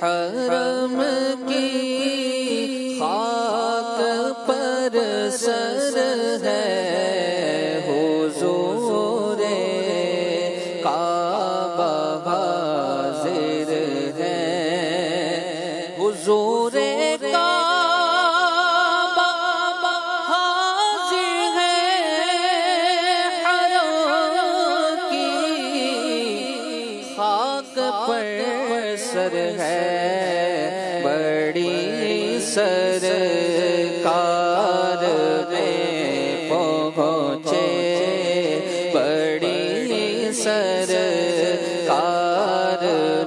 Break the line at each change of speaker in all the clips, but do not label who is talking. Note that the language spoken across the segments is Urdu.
حرم کی خاک پر سر ہے حضور کعبہ حاضر ہے حضور کعبہ حاضر ہے حرم کی خاک پر سر ہے بڑی سرکار میں پہنچے بڑی سرکار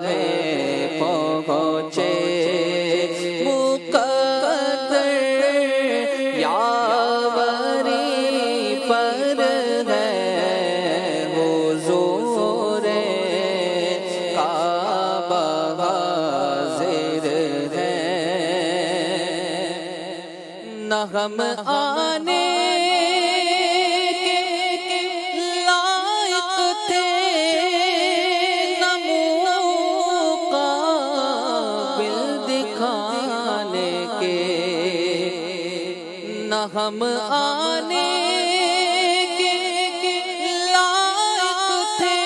میں پہنچے مقدر یاوری پر ہے حضور کعبہ حاضر ہے نہ ہم آنے کے لائق تھے نہ مقابل دکھانے کے نہ ہم آنے کے لائق تھے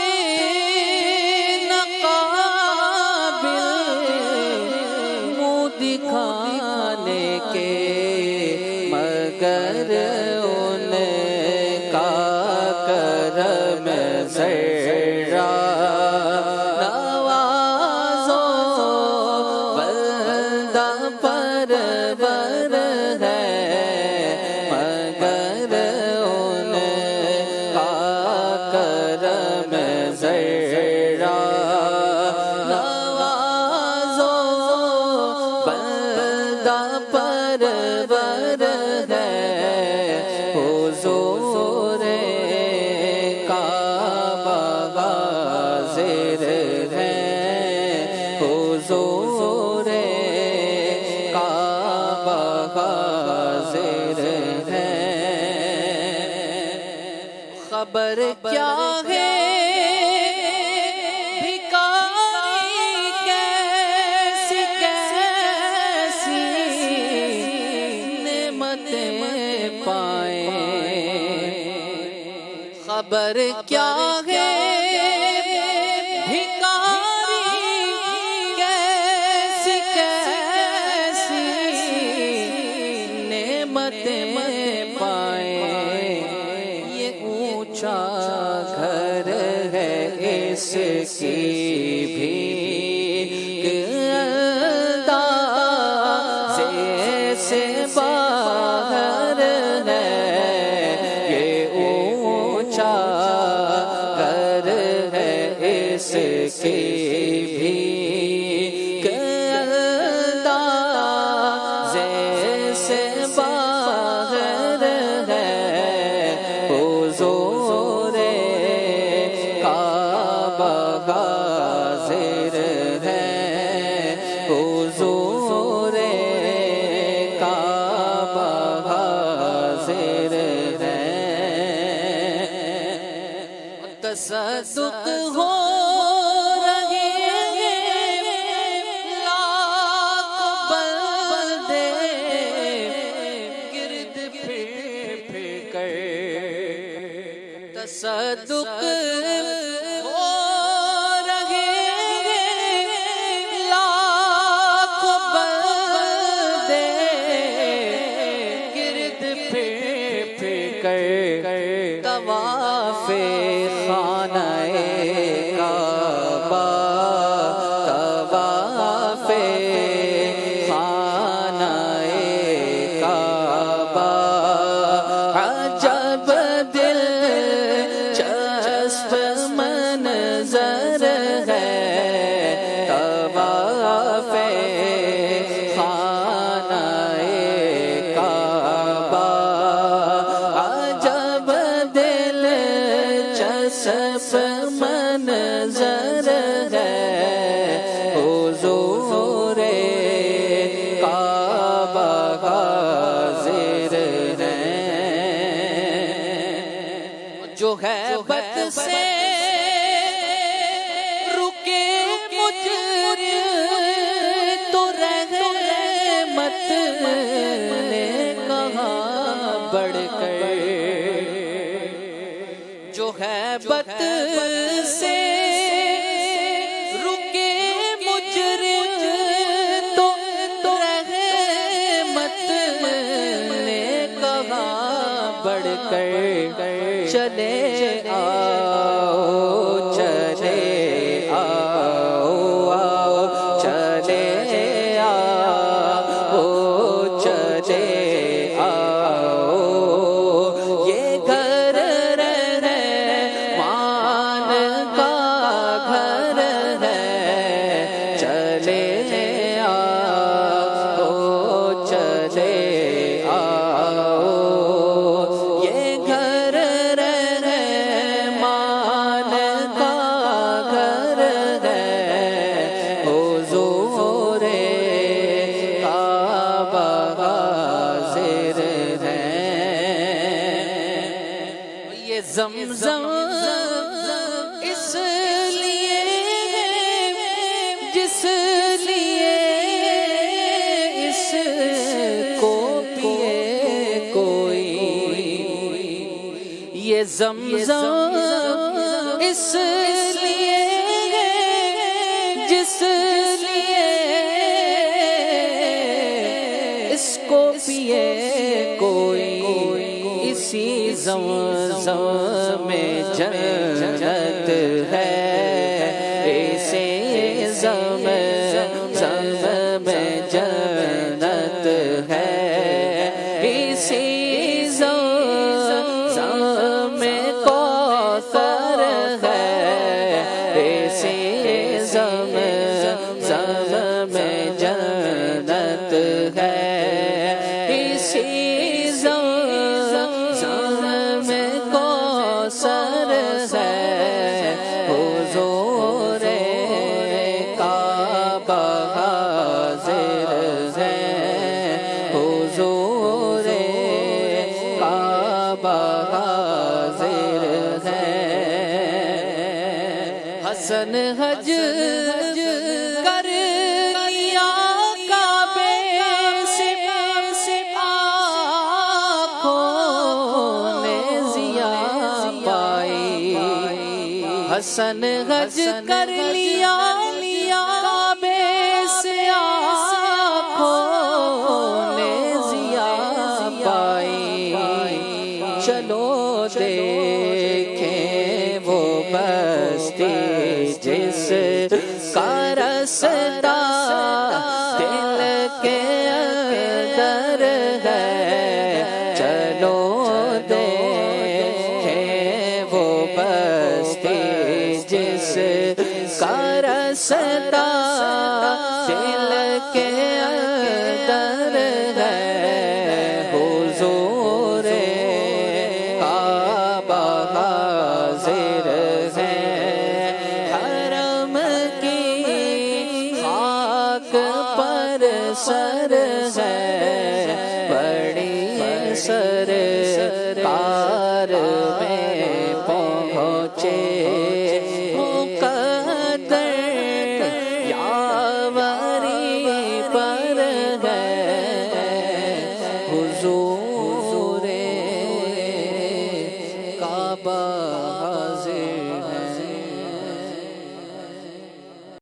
نہ قابل منہ دکھانے کے مگر ان کا کرم ذرا نوازو بندہ پرور ہے مگر ان کا کرم ذرا نوازو بندہ پرور ہے حضور کعبہ حاضر ہے حضور کعبہ حاضر ہے خبر کیا ہے بھکاری کیسی کیسی نعمتیں پائیں خبر کیا ہے بھکاری کیسی کیسی نعمتیں پائیں یہ اونچا گھر ہے اس کی بھی اندازے سے باہر ہے یہ اونچا گھر ہے اس کی بھی اندازے سے باہر ہے حضور کعبہ حاضر ہے حضور کعبہ حاضر ہے تصدق ہو رہی بت سے رکے مجرم تو رحمت نے کہا بڑھ کر چلے آؤ چلے آؤ آؤ چلے آؤ چلے آؤ یہ گھر رحمان کا گھر ہے چلے آؤ چلے آؤ یہ گھر رحمان کا گھر ہے حضور کعبہ حاضر ہے یہ زمزم اس لیے جس لیے اس کو پیے کوئی یہ زمزم اس لیے جس لیے اس کو پیے کوئی اسی زمزم میں جنت ہے اسی زمزم میں جنت ہے اسی زمزم میں کوثر ہے اسی زمزم میں جنت ہے اسی زمزم میں کوثر ہے حضور کعبہ حاضر ہے حضور کعبہ حاضر ہے حسن حج کر لیا کعبے سے آنکھوں نے ضیا پائی حسن حج کر لیا کعبے سے آنکھوں نے ضیا پائی چلو دیکھیں وہ بستی جس کا رستا دل کے اندر ہے چلو دیکھیں وہ بستی جس کا رستا دل کے اندر ہے حضور کعبہ حاضر ہے حرم کی خاک پر سر ہے بڑی سرکار میں پہنچے مقدر یاوری پر ہے حضور کعبہ